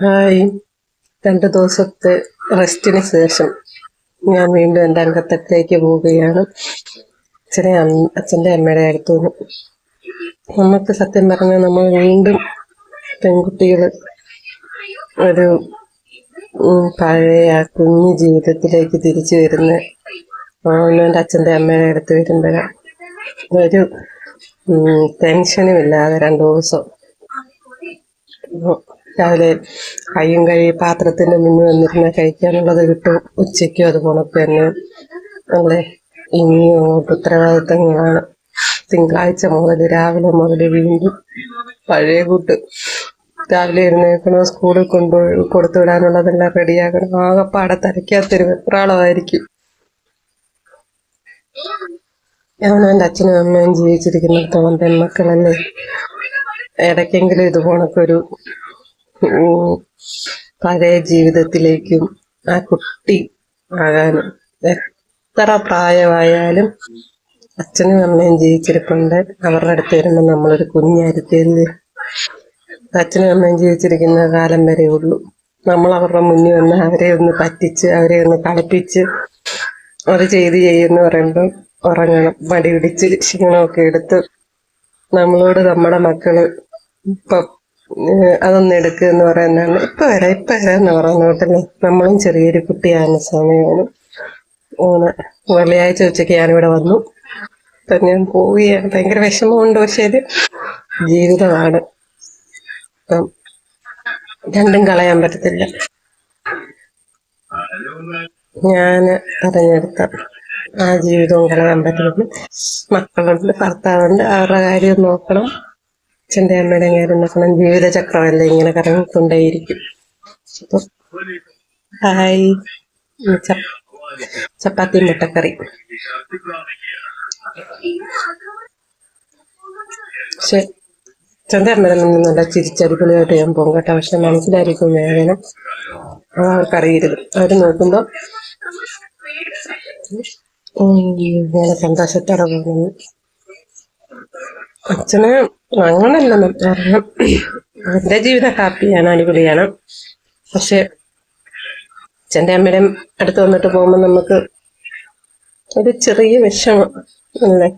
Hi. 2 ദിവസത്തെ റെസ്റ്റിന് ശേഷം ഞാൻ വീണ്ടും എൻ്റെ അംഗത്തട്ടിലേക്ക് പോവുകയാണ്. അച്ഛൻ്റെ അമ്മയുടെ അടുത്തുനിന്ന്. നമുക്ക് സത്യം പറഞ്ഞാൽ നമ്മൾ വീണ്ടും പെൺകുട്ടികൾ ഒരു പഴയ ആ കുഞ്ഞു ജീവിതത്തിലേക്ക് തിരിച്ചു വരുന്ന എൻ്റെ അച്ഛൻ്റെ അമ്മയുടെ അടുത്ത് വരുമ്പോഴാണ് ഒരു ടെൻഷനും ഇല്ലാതെ 2 ദിവസം രാവിലെ കയ്യും കഴി പാത്രത്തിൻ്റെ മുന്നിൽ വന്നിരുന്ന കഴിക്കാനുള്ളത് കിട്ടും. ഉച്ചയ്ക്കും അതുപോലെ തന്നെ നമ്മളെ ഇനിയും അങ്ങോട്ട് ഉത്തരവാദിത്തങ്ങളാണ്. തിങ്കളാഴ്ച മുതൽ രാവിലെ മുതൽ വീണ്ടും പഴയ കൂട്ട് രാവിലെ എഴുന്നേൽക്കണം, സ്കൂളിൽ കൊണ്ടുപോയി കൊടുത്തു വിടാനുള്ളതെല്ലാം റെഡിയാക്കണം. ആകെപ്പാടെ തരയ്ക്കാത്തൊരു വെപ്രാളമായിരിക്കും. ഞാനും എൻ്റെ അച്ഛനും അമ്മയും ജീവിച്ചിരിക്കുന്നിടത്തോളം പെൺമക്കളല്ലേ, ഇടയ്ക്കെങ്കിലും ഇതുപോണക്കൊരു പഴയ ജീവിതത്തിലേക്കും ആ കുട്ടി ആകാനും. എത്ര പ്രായമായാലും അച്ഛനും അമ്മയും ജീവിച്ചിരിപ്പുണ്ട്. അവരുടെ അടുത്ത് വരുമ്പോൾ നമ്മളൊരു കുഞ്ഞായിരിക്കല്ലേ. അച്ഛനും അമ്മയും ജീവിച്ചിരിക്കുന്ന കാലം വരെ ഉള്ളൂ. നമ്മൾ അവരുടെ മുന്നിൽ വന്ന് അവരെ ഒന്ന് പറ്റിച്ച് അവരെ ഒന്ന് കളിപ്പിച്ച് അത് ചെയ്യുന്നു പറയുമ്പോൾ ഉറങ്ങണം. മടി പിടിച്ച് ക്ഷീണമൊക്കെ എടുത്ത് നമ്മളോട് നമ്മുടെ മക്കള് ഇപ്പം അതൊന്നും എടുക്കുക എന്ന് പറയുന്നതാണ്. ഇപ്പം വരാന്ന് പറയുന്നോട്ടല്ലേ. നമ്മളും ചെറിയൊരു കുട്ടിയാകുന്ന സമയമാണ്. വെള്ളിയാഴ്ച ഉച്ചയ്ക്ക് ഞാനിവിടെ വന്നു. ഇപ്പം ഞാൻ പോവുകയാണ്. ഭയങ്കര വിഷമമുണ്ട്, പക്ഷേ ഇത് ജീവിതമാണ്. ഇപ്പം രണ്ടും കളയാൻ പറ്റത്തില്ല. ഞാൻ തിരഞ്ഞെടുത്ത ആ ജീവിതവും കളയാൻ പറ്റുന്നു. മക്കളുണ്ട്, ഭർത്താവുണ്ട്, അവരുടെ കാര്യം നോക്കണം, അച്ഛൻ്റെ അമ്മയുടെ കാര്യം നോക്കണം. ജീവിതചക്രമല്ലേ, ഇങ്ങനെ കറങ്ങിക്കൊണ്ടേയിരിക്കും. അപ്പം ഹായ്. ചപ്പാത്തിയും മുട്ടക്കറി. പക്ഷെ അച്ഛൻ്റെ അമ്മയുടെ നിന്ന് നല്ല ചിരിച്ചടിപൊളിയായിട്ട് ഞാൻ പോകും കേട്ടോ. പക്ഷെ മനസ്സിലായിരിക്കും വേദന, അവർക്കറിയരുത്. അവർ നോക്കുമ്പോൾ ഇങ്ങനെ സന്തോഷത്തോടെ പോകുന്നു. അച്ഛന് അങ്ങനല്ല കാരണം എൻ്റെ ജീവിതം ഹാപ്പിയാണ്, അടിപൊളിയാണ്. പക്ഷെ അച്ഛൻ്റെ അമ്മയുടെ അടുത്ത് വന്നിട്ട് പോകുമ്പോൾ നമുക്ക് ഒരു ചെറിയ വിഷമം അല്ലേ.